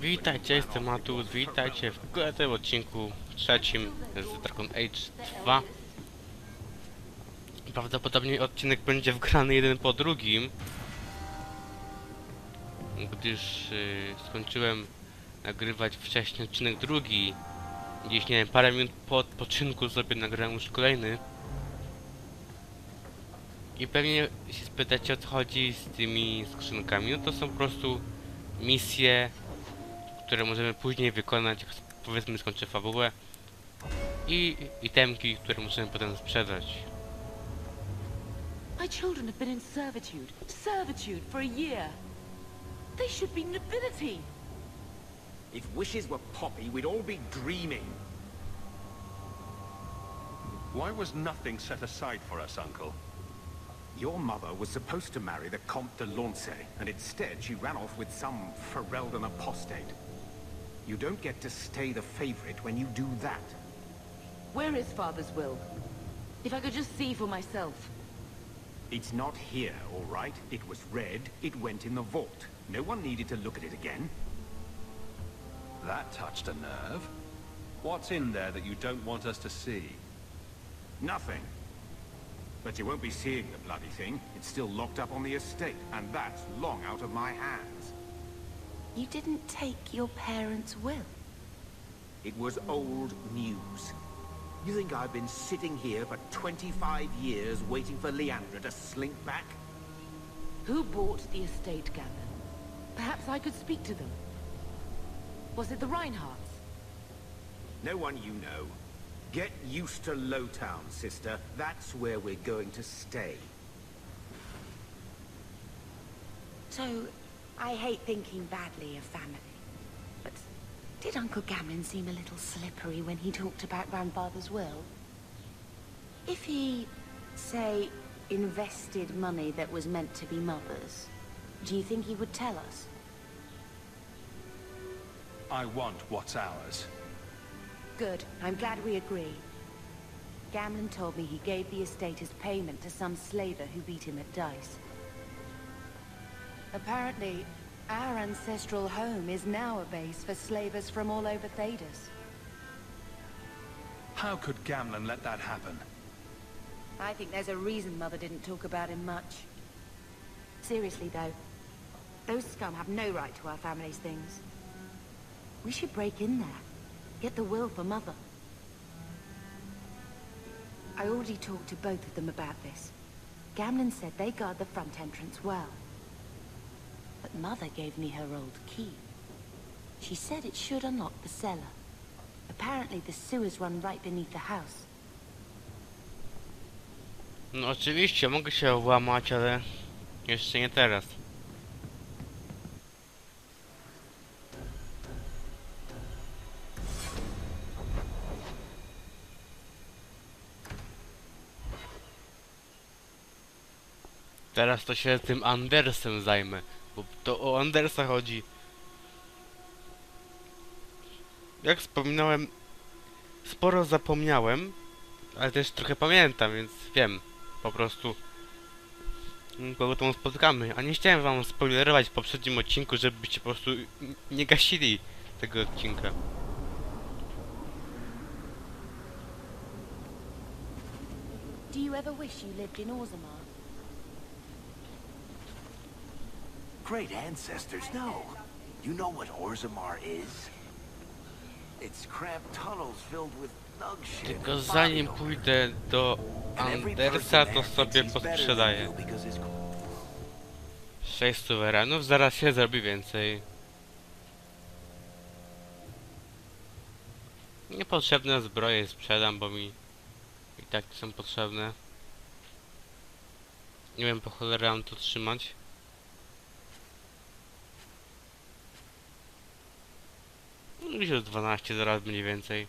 Witajcie, jestem Matus, witajcie w kolejnym odcinku trzecim z Dragon Age 2. Prawdopodobnie odcinek będzie wgrany jeden po drugim, gdyż skończyłem nagrywać wcześniej odcinek drugi. Gdzieś, nie wiem, parę minut po odpoczynku sobie nagrałem już kolejny. I pewnie się spytacie, o co chodzi z tymi skrzynkami. No to są po prostu misje, które możemy później wykonać, jak powiedzmy skończę fabułę, i itemki, które możemy potem sprzedać. My children have been in servitude for a year. They should be nobility. If wishes were poppy, we'd all be dreaming. Why was nothing set aside for us, Uncle? Your mother was supposed to marry the Comte de Launcey, and instead she ran off with some Ferelden apostate. You don't get to stay the favorite when you do that. Where is Father's will? If I could just see for myself. It's not here, all right? It was read, it went in the vault. No one needed to look at it again. That touched a nerve. What's in there that you don't want us to see? Nothing. But you won't be seeing the bloody thing. It's still locked up on the estate, and that's long out of my hands. You didn't take your parents' will. It was old news. You think I've been sitting here for 25 years waiting for Leandra to slink back? Who bought the estate, Gavin? Perhaps I could speak to them. Was it the Reinhardts? No one you know. Get used to Lowtown, sister. That's where we're going to stay. So, I hate thinking badly of family, but did Uncle Gamlin seem a little slippery when he talked about Grandfather's will? If he, say, invested money that was meant to be Mother's, do you think he would tell us? I want what's ours. Good. I'm glad we agree. Gamlin told me he gave the estate as payment to some slaver who beat him at dice. Apparently, our ancestral home is now a base for slavers from all over Thedas. How could Gamlin let that happen? I think there's a reason Mother didn't talk about him much. Seriously, though, those scum have no right to our family's things. We should break in there. Get the will for Mother. I already talked to both of them about this. Gamlin said they guard the front entrance well. But Mother gave me her old key. She said it should unlock the cellar. Apparently the sewers run right beneath the house. No oczywiście, mogę się włamać, ale jeszcze nie teraz. Teraz to się tym Andersem zajmę, bo to o Andersa chodzi. Jak wspominałem, sporo zapomniałem, ale też trochę pamiętam, więc wiem po prostu, kogo tam spotkamy. A nie chciałem wam spoilerować w poprzednim odcinku, żebyście po prostu nie gasili tego odcinka. Do you ever wish you lived in Orzammar? Great ancestors, no. You know what Orzammar is? It's cramped tunnels filled with nug shit. Tylko zanim pójdę do Andersa, to sobie posprzedaję 6 suwerenów, zaraz się zrobi więcej. Niepotrzebne zbroje sprzedam, bo mi i tak są potrzebne. Nie wiem, po cholerę mam to trzymać. Już 12 zaraz mniej więcej.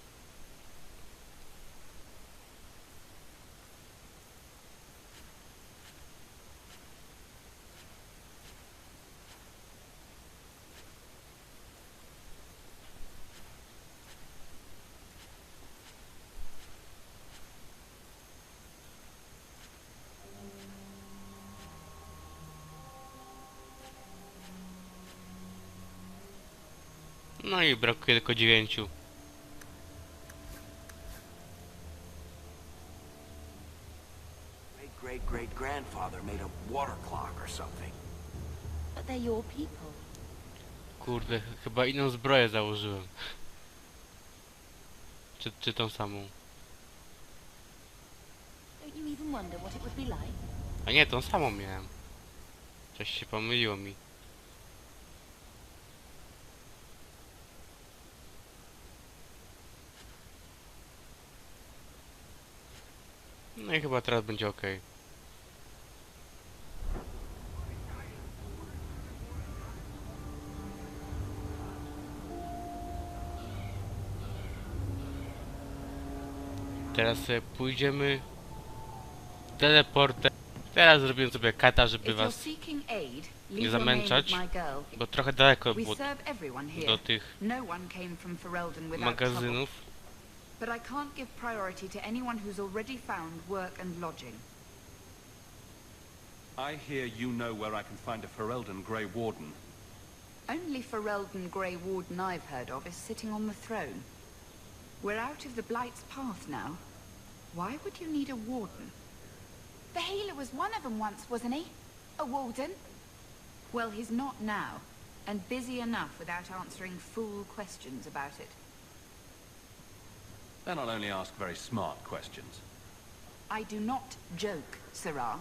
No i brakuje tylko 9. Great-great-great-grandfather made a water clock or something. But they're your people. Kurde, chyba inną zbroję założyłem. Czy tą samą? Don't you even wonder what it would be like? A nie, tą samą miałem. Coś się pomyliło mi. No i chyba teraz będzie ok. Teraz sobie pójdziemy teleportem. Teraz zrobię sobie kata, żeby was nie zamęczać, bo trochę daleko było do tych magazynów. But I can't give priority to anyone who's already found work and lodging. I hear you know where I can find a Ferelden Grey Warden. Only Ferelden Grey Warden I've heard of is sitting on the throne. We're out of the Blight's path now. Why would you need a warden? The healer was one of them once, wasn't he? A warden? Well, he's not now, and busy enough without answering fool questions about it. Then I'll only ask very smart questions. I do not joke, Sirrah.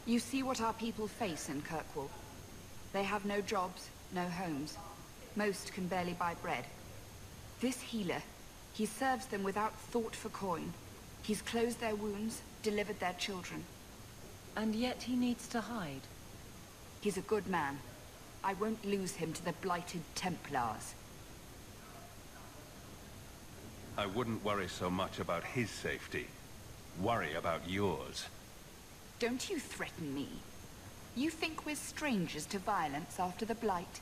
You see what our people face in Kirkwall. They have no jobs, no homes. Most can barely buy bread. This healer, he serves them without thought for coin. He's closed their wounds, delivered their children. And yet he needs to hide. He's a good man. I won't lose him to the blighted Templars. I wouldn't worry so much about his safety. Worry about yours. Don't you threaten me. You think we're strangers to violence after the Blight?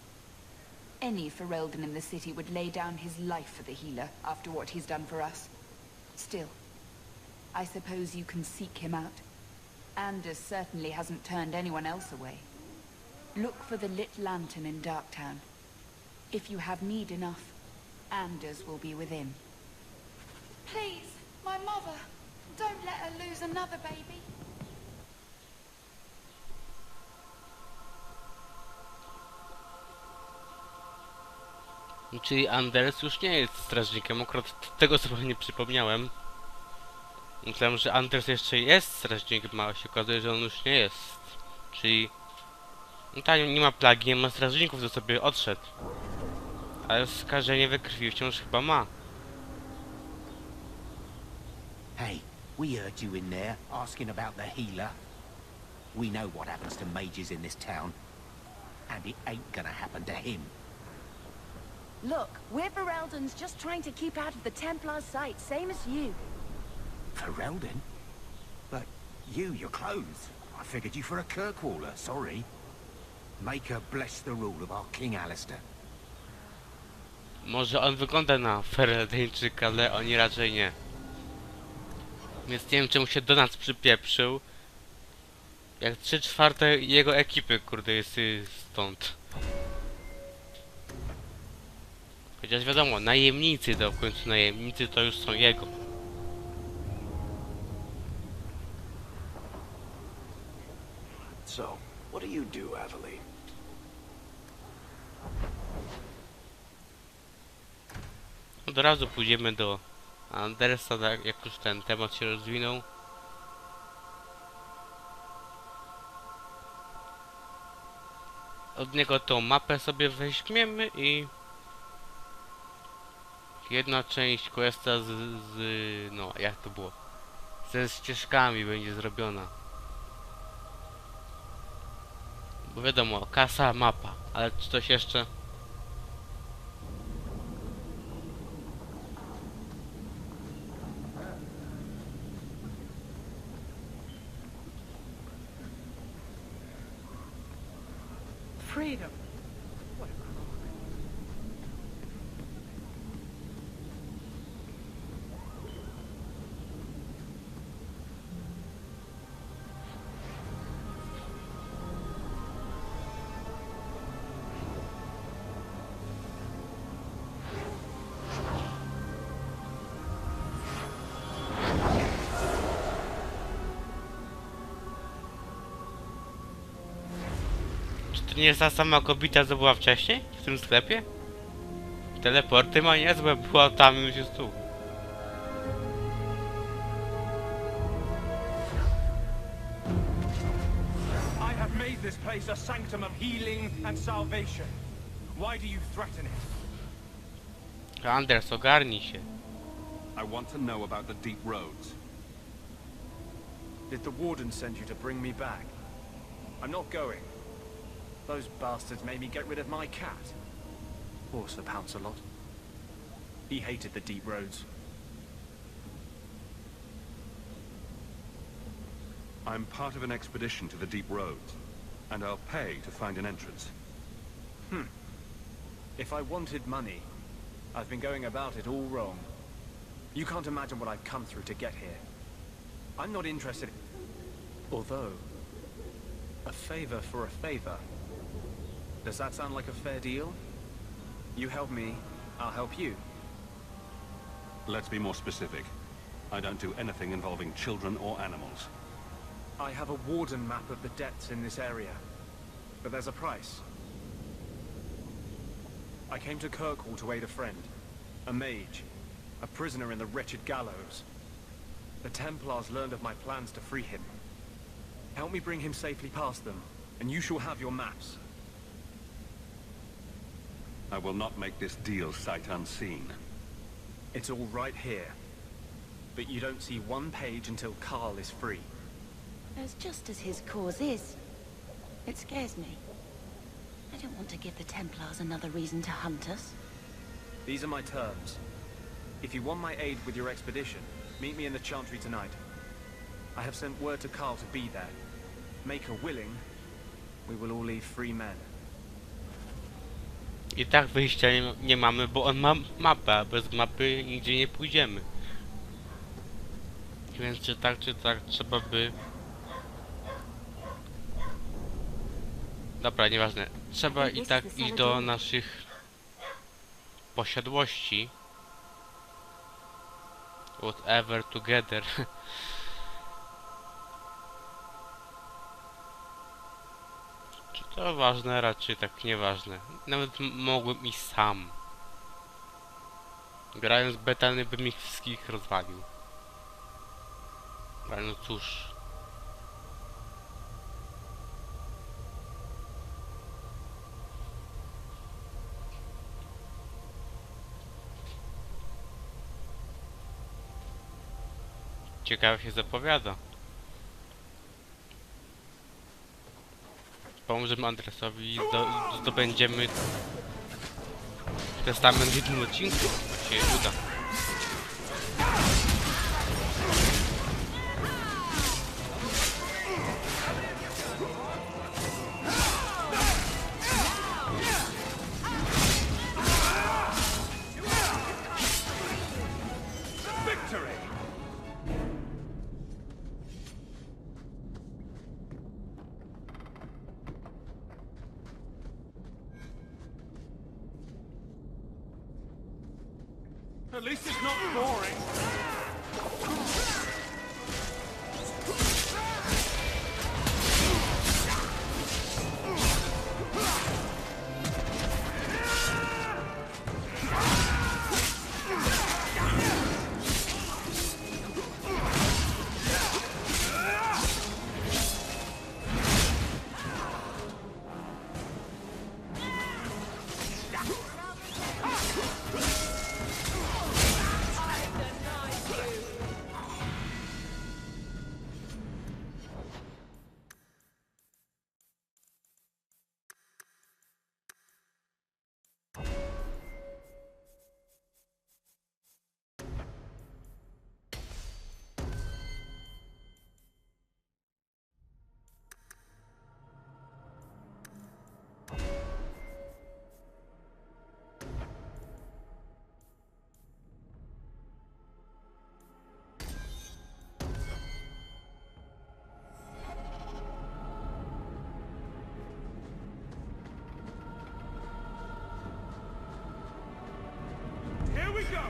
Any Ferelden in the city would lay down his life for the healer after what he's done for us. Still, I suppose you can seek him out. Anders certainly hasn't turned anyone else away. Look for the lit lantern in Darktown. If you have need enough, Anders will be within. Please, my mother. Don't let her lose another baby. Czyli Anders już nie jest strażnikiem, akurat tego sobie nie przypomniałem. Myślałem, że Anders jeszcze jest strażnikiem, a się okazuje, że on już nie jest. Czyli... No tak, nie ma plagi, nie ma strażników, to sobie odszedł. Ale skażenie we krwi wciąż chyba ma. Hey, we heard you in there asking about the healer. We know what happens to mages in this town. And it ain't gonna happen to him. Look, we're Ferelden's just trying to keep out of the Templar's sight, same as you. Ferelden? But your clothes. I figured you for a Kirkwaller, sorry. Make her bless the rule of our King Alistair. Może on wygląda na Fereldeńczyka, ale oni raczej nie. Więc nie wiem, czemu się do nas przypieprzył. Jak 3/4 jego ekipy, kurde, jest stąd. Chociaż wiadomo, najemnicy, to w końcu najemnicy to już są jego. So, what do you do, Aveline? Od razu pójdziemy do Andersa, tak, jak już ten temat się rozwinął. Od niego tą mapę sobie weźmiemy i... Jedna część questa no, jak to było? Ze ścieżkami będzie zrobiona. Bo wiadomo, kasa, mapa, ale czy coś jeszcze? Freedom. To nie jest ta sama kobieta, co była wcześniej? W tym sklepie? Teleporty ma niezłe, była tam już jest tu. I have made this place a sanctum of healing and salvation. Why do you threaten it? Anders, ogarnij się. I want to know about the deep roads. Did the warden send you to bring me back? I'm not going. Those bastards made me get rid of my cat. Also pounce a lot. He hated the deep roads. I'm part of an expedition to the deep roads, and I'll pay to find an entrance. If I wanted money, I've been going about it all wrong. You can't imagine what I've come through to get here. I'm not interested. Although, a favor for a favor. Does that sound like a fair deal? You help me, I'll help you. Let's be more specific. I don't do anything involving children or animals. I have a warden map of the depths in this area. But there's a price. I came to Kirkwall to aid a friend. A mage. A prisoner in the wretched gallows. The Templars learned of my plans to free him. Help me bring him safely past them, and you shall have your maps. I will not make this deal sight unseen. It's all right here. But you don't see one page until Carl is free. As just as his cause is. It scares me. I don't want to give the Templars another reason to hunt us. These are my terms. If you want my aid with your expedition, meet me in the Chantry tonight. I have sent word to Carl to be there. Make her willing, we will all leave free men. I tak wyjścia nie mamy, bo on ma mapę, a bez mapy nigdzie nie pójdziemy. Więc czy tak, trzeba by... Dobra, nieważne. Trzeba i tak iść do naszych posiadłości. Whatever together. Czy to ważne? Raczej tak nieważne. Nawet mogłem iść sam. Grając betany bym ich wszystkich rozwalił. Ale no cóż. Ciekawe się zapowiada. Pomożemy Andresowi i zdobędziemy testament w jednym odcinku. Jak się uda. At least it's not boring. Here we go!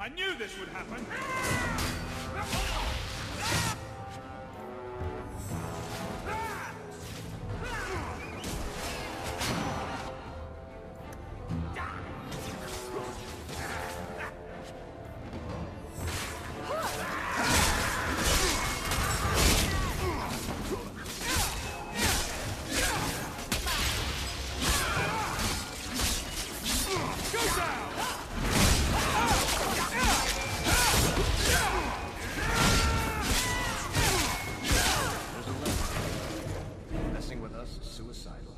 I knew this would happen. Messing with us is suicidal.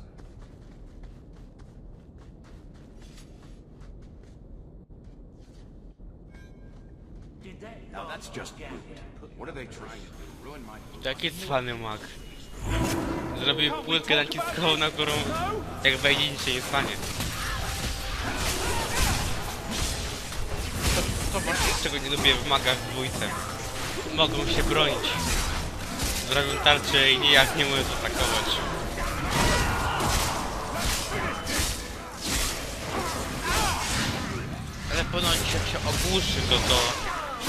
Now that's just rude. What are they trying to do? Ruin my... Jaki cwany mag. Zrobił płytkę naciskową na którą jak wejdzie nic się nie stanie. To właśnie czego nie lubię w magach w dwójce. Mogą się bronić. Zrobią tarczę i nijak nie mogą atakować. Ale ponoć jak się ogłuszy to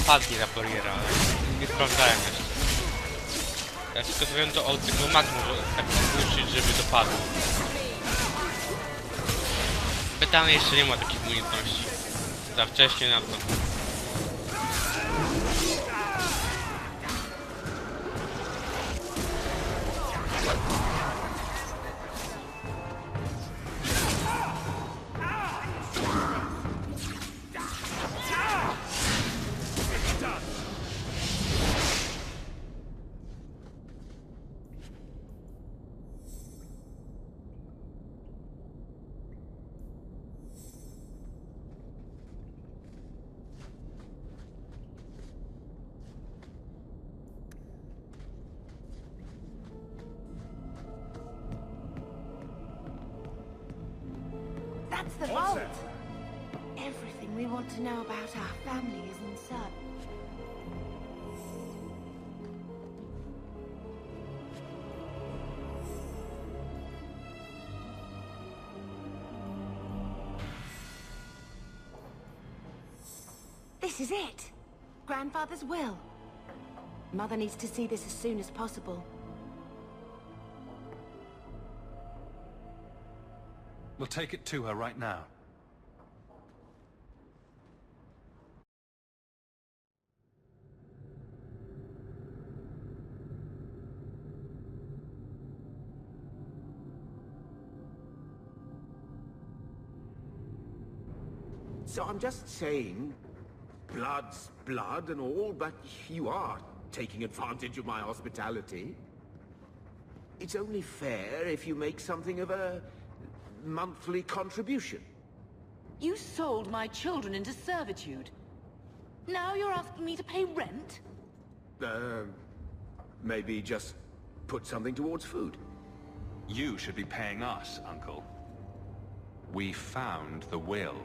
padnie na bariera, ale nie sprawdzałem jeszcze. Ja tylko wiem to od tego mag może tak ogłuszyć, żeby to padło. Pytany jeszcze nie ma takich umiejętności. Za wcześnie na to. That's the What's vault. that? Everything we want to know about our family is inside. This is it. Grandfather's will. Mother needs to see this as soon as possible. We'll take it to her right now. So I'm just saying, blood's blood and all, but you are taking advantage of my hospitality. It's only fair if you make something of a monthly contribution. You sold my children into servitude. Now you're asking me to pay rent? Maybe just put something towards food. You should be paying us, Uncle. We found the will.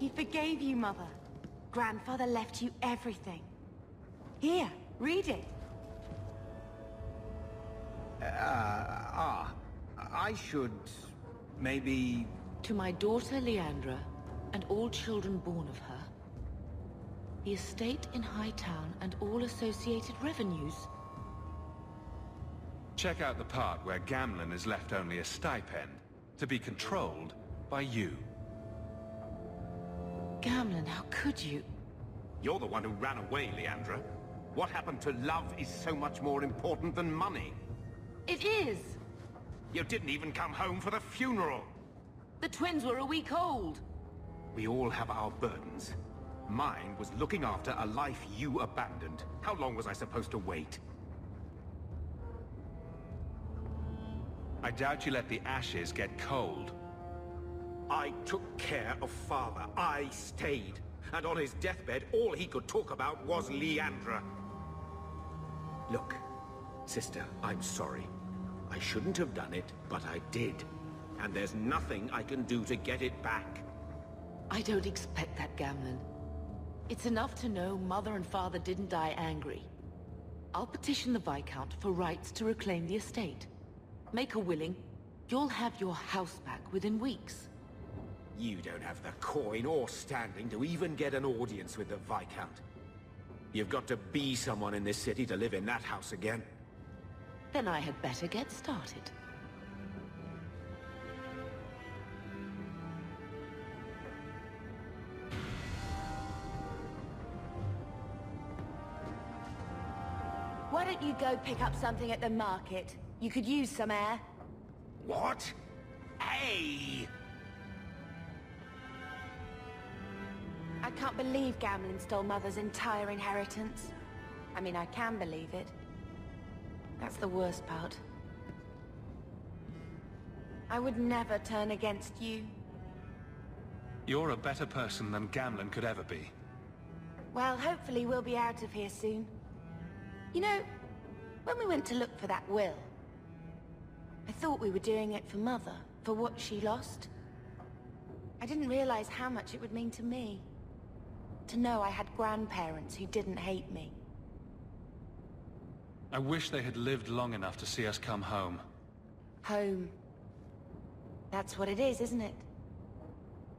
He forgave you, Mother. Grandfather left you everything. Here, read it. I should maybe... To my daughter Leandra, and all children born of her, the estate in Hightown and all associated revenues. Check out the part where Gamlen is left only a stipend, to be controlled by you. Gamlen, how could you? You're the one who ran away, Leandra. What happened to love is so much more important than money. It is! You didn't even come home for the funeral. The twins were a week old. We all have our burdens. Mine was looking after a life you abandoned. How long was I supposed to wait? I doubt you let the ashes get cold. I took care of Father. I stayed. And on his deathbed, all he could talk about was Leandra. Look, sister, I'm sorry. I shouldn't have done it, but I did. And there's nothing I can do to get it back. I don't expect that, Gamlen. It's enough to know Mother and Father didn't die angry. I'll petition the Viscount for rights to reclaim the estate. Make her willing, you'll have your house back within weeks. You don't have the coin or standing to even get an audience with the Viscount. You've got to be someone in this city to live in that house again. Then I had better get started. Why don't you go pick up something at the market? You could use some air. What? Hey! I can't believe Gamlen stole Mother's entire inheritance. I mean, I can believe it. That's the worst part. I would never turn against you. You're a better person than Gamlen could ever be. Well, hopefully we'll be out of here soon. You know, when we went to look for that will, I thought we were doing it for Mother, for what she lost. I didn't realize how much it would mean to me. To know I had grandparents who didn't hate me. I wish they had lived long enough to see us come home. Home. That's what it is, isn't it?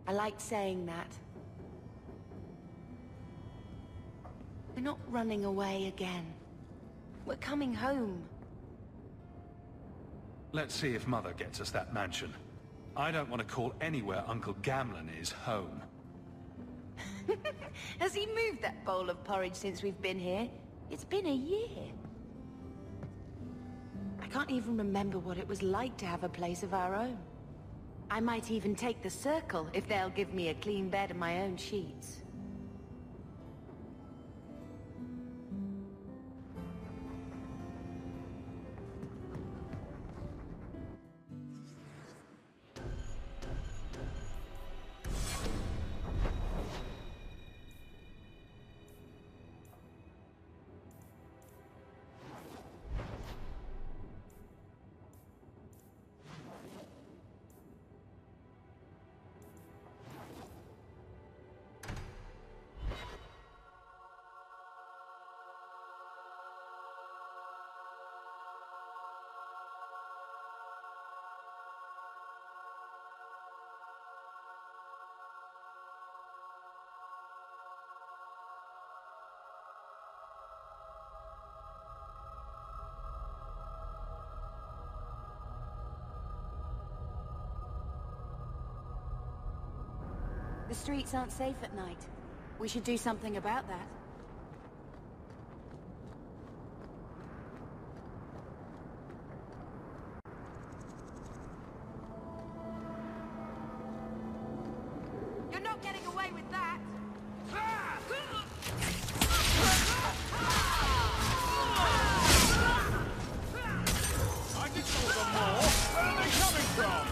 I like saying that. We're not running away again. We're coming home. Let's see if Mother gets us that mansion. I don't want to call anywhere Uncle Gamlen is home. Has he moved that bowl of porridge since we've been here? It's been a year. I can't even remember what it was like to have a place of our own. I might even take the circle if they'll give me a clean bed and my own sheets. The streets aren't safe at night. We should do something about that. You're not getting away with that! I can saw them more! Where are they coming from?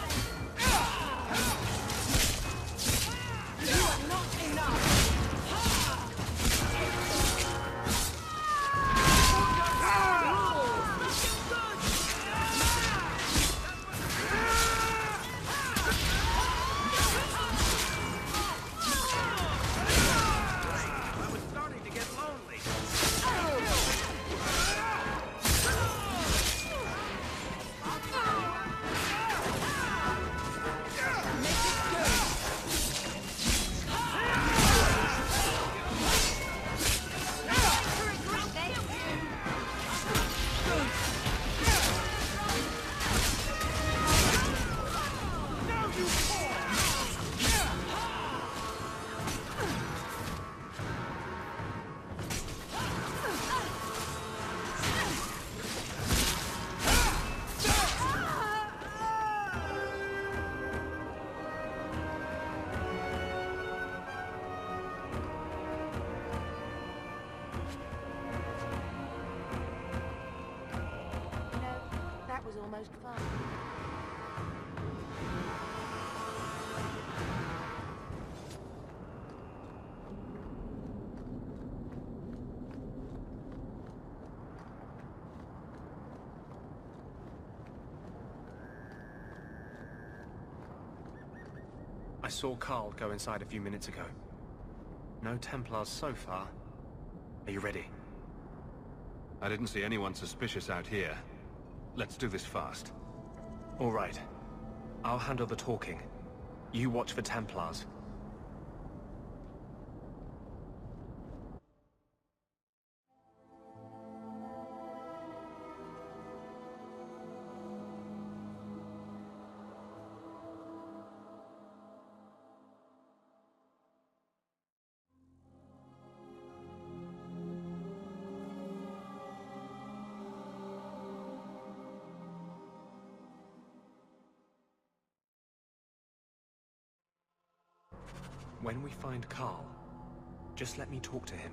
Was almost fun. I saw Carl go inside a few minutes ago. No Templars so far. Are you ready? I didn't see anyone suspicious out here. Let's do this fast. All right. I'll handle the talking. You watch for Templars. When we find Carl, just let me talk to him.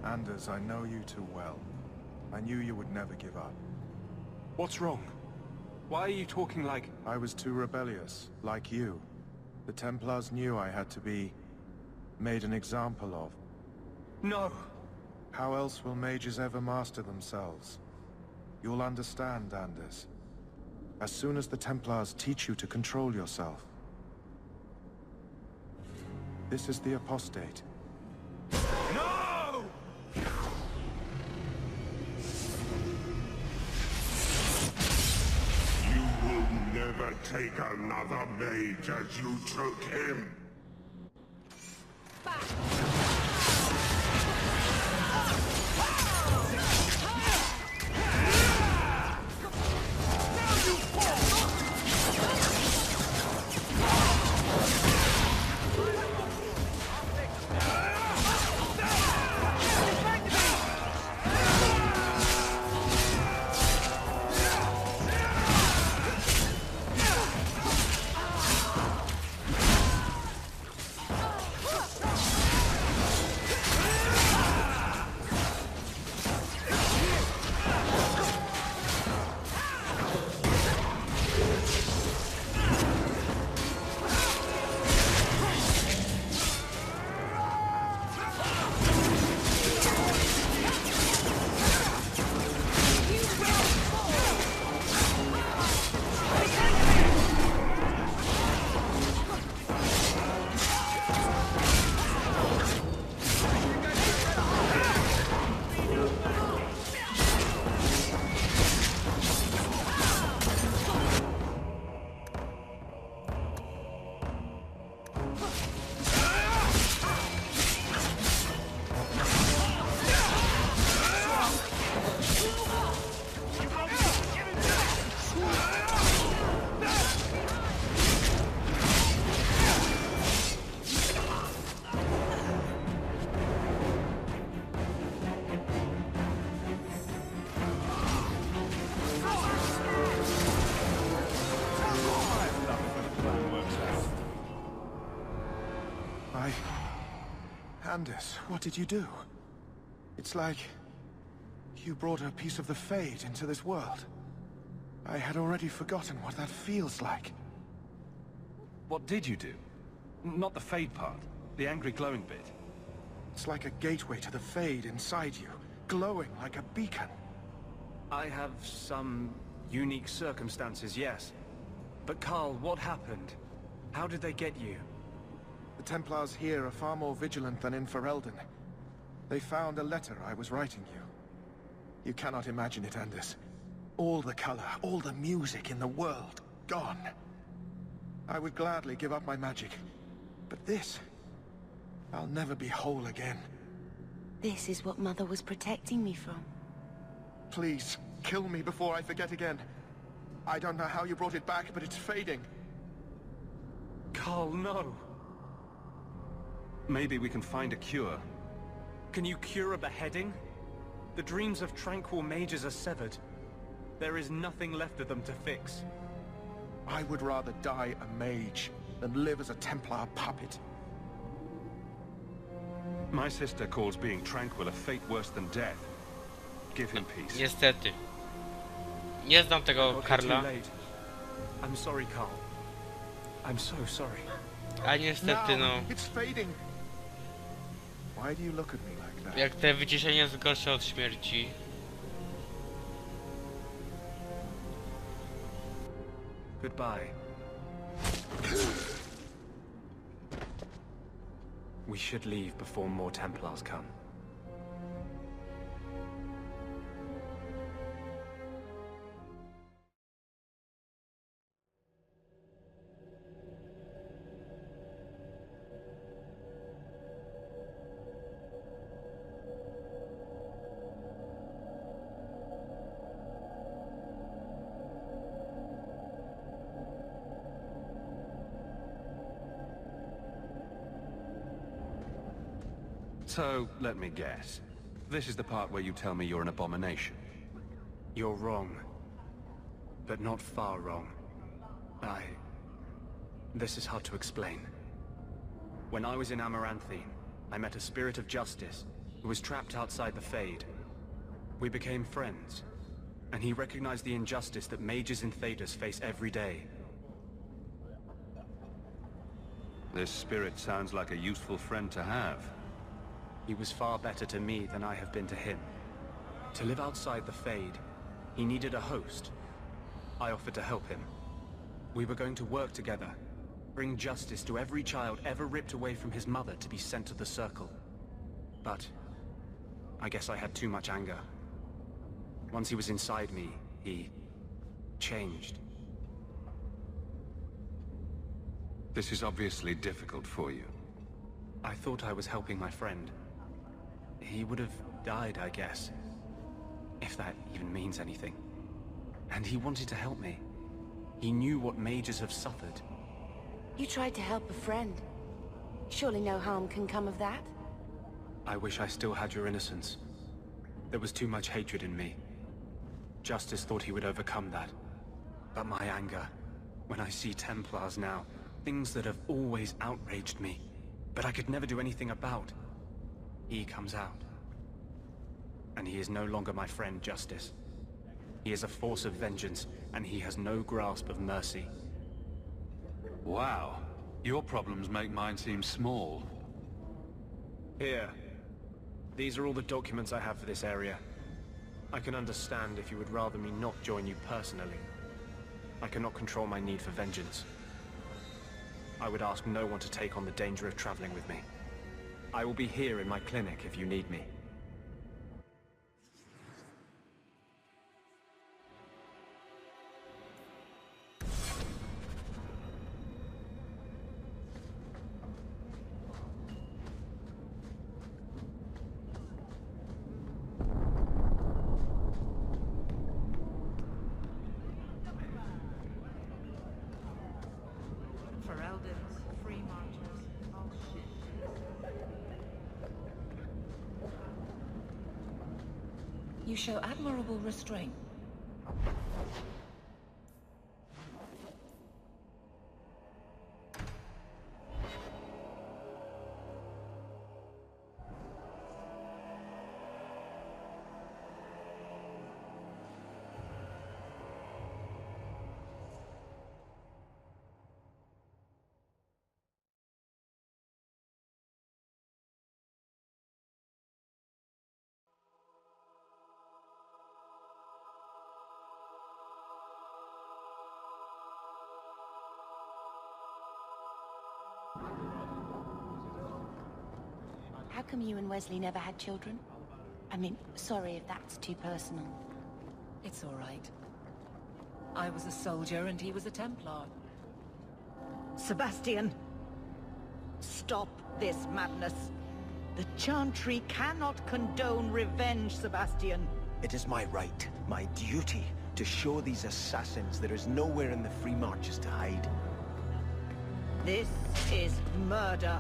Anders, I know you too well. I knew you would never give up. What's wrong? Why are you talking like... I was too rebellious, like you. The Templars knew I had to be... made an example of. No! How else will mages ever master themselves? You'll understand, Anders. As soon as the Templars teach you to control yourself. This is the apostate. No! Never take another mage as you took him. Anders, what did you do? It's like... you brought a piece of the Fade into this world. I had already forgotten what that feels like. What did you do? Not the Fade part. The angry glowing bit. It's like a gateway to the Fade inside you, glowing like a beacon. I have some unique circumstances, yes. But Carl, what happened? How did they get you? The Templars here are far more vigilant than in Ferelden. They found a letter I was writing you. You cannot imagine it, Anders. All the color, all the music in the world, gone. I would gladly give up my magic. But this... I'll never be whole again. This is what Mother was protecting me from. Please, kill me before I forget again. I don't know how you brought it back, but it's fading. Carl, no! Maybe we can find a cure. Can you cure a beheading? The dreams of tranquil mages are severed. There is nothing left of them to fix. I would rather die a mage than live as a Templar puppet. My sister calls being tranquil a fate worse than death. Give him peace. Niestety. Nie znam tego Okay, Karla. too late. I'm sorry, Carl. I'm so sorry. A niestety, no. It's fading. Why do you look at me like that? Jak te wyciszenie jest gorsze od śmierci. Goodbye. We should leave before more Templars come. So, let me guess. This is the part where you tell me you're an abomination. You're wrong. But not far wrong. This is hard to explain. When I was in Amaranthine, I met a spirit of justice who was trapped outside the Fade. We became friends, and he recognized the injustice that mages in Thedas face every day. This spirit sounds like a useful friend to have. He was far better to me than I have been to him. To live outside the Fade, he needed a host. I offered to help him. We were going to work together, bring justice to every child ever ripped away from his mother to be sent to the Circle. But I guess I had too much anger. Once he was inside me, he changed. This is obviously difficult for you. I thought I was helping my friend. He would have died, I guess. If that even means anything. And he wanted to help me. He knew what mages have suffered. You tried to help a friend. Surely no harm can come of that? I wish I still had your innocence. There was too much hatred in me. Justice thought he would overcome that. But my anger, when I see Templars now, things that have always outraged me, but I could never do anything about. He comes out. And he is no longer my friend, Justice. He is a force of vengeance, and he has no grasp of mercy. Wow. Your problems make mine seem small. Here. These are all the documents I have for this area. I can understand if you would rather me not join you personally. I cannot control my need for vengeance. I would ask no one to take on the danger of traveling with me. I will be here in my clinic if you need me. You show admirable restraint. How come you and Wesley never had children? I mean, sorry if that's too personal. It's all right. I was a soldier and he was a Templar. Sebastian! Stop this madness. The Chantry cannot condone revenge, Sebastian. It is my right, my duty, to show these assassins there is nowhere in the Free Marches to hide. This is murder.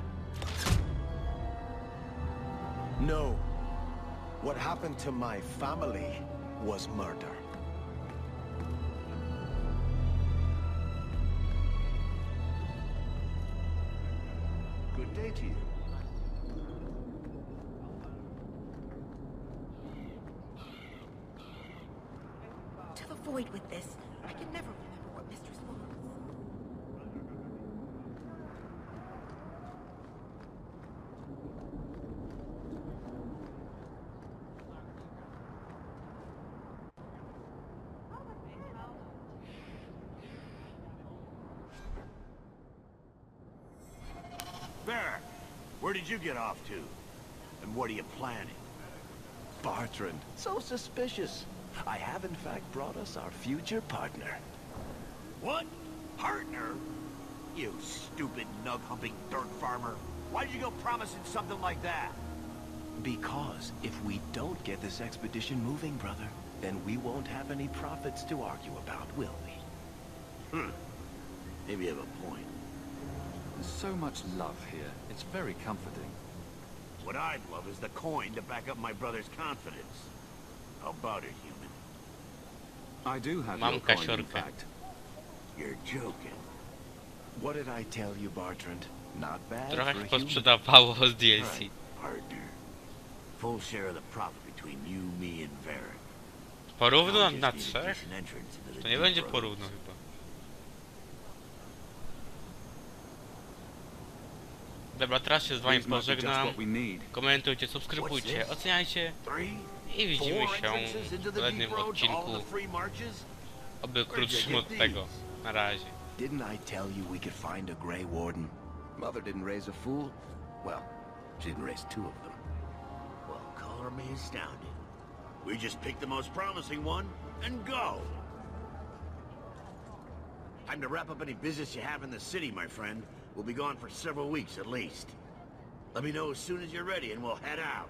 No. What happened to my family was murder. Good day to you. To the void with this. I can never remember what Mistrz was. Varric, where did you get off to? And what are you planning? Bartrand, so suspicious. I have in fact brought us our future partner. What? Partner? You stupid nug-humping dirt farmer. Why did you go promising something like that? Because if we don't get this expedition moving, brother, then we won't have any profits to argue about, will we? Maybe you have a point. There's so much love here. It's very comforting. What I'd love is the coin to back up my brother's confidence. How about it, human? I do have Mam your coin, in kasiorkę. fact. You're joking. What did I tell you, Bartrand? Not bad Trochę for się a human. posprzedawało z DLC. Right, partner. Full share of the profit between you, me, and Varric. Porówno Now we na just need to trzech? push an entrance into the To nie deep będzie roads. porówno chyba. Dobra, teraz się z wami These might be just pożegnam. what we need. Komentujcie, subskrybujcie, oceniajcie 3, i widzimy 4 się entrances into w the kolejnym deep roads, all odcinku. the free marches? Oby krótszym od tego. Na razie. Didn't I tell you we could find a Grey Warden? Mother didn't raise a fool. Well, she didn't raise two of them. Well, color me astounded. We just pick the most promising one and go. Time to wrap up any business you have in the city, my friend. We'll be gone for several weeks at least. Let me know as soon as you're ready and we'll head out.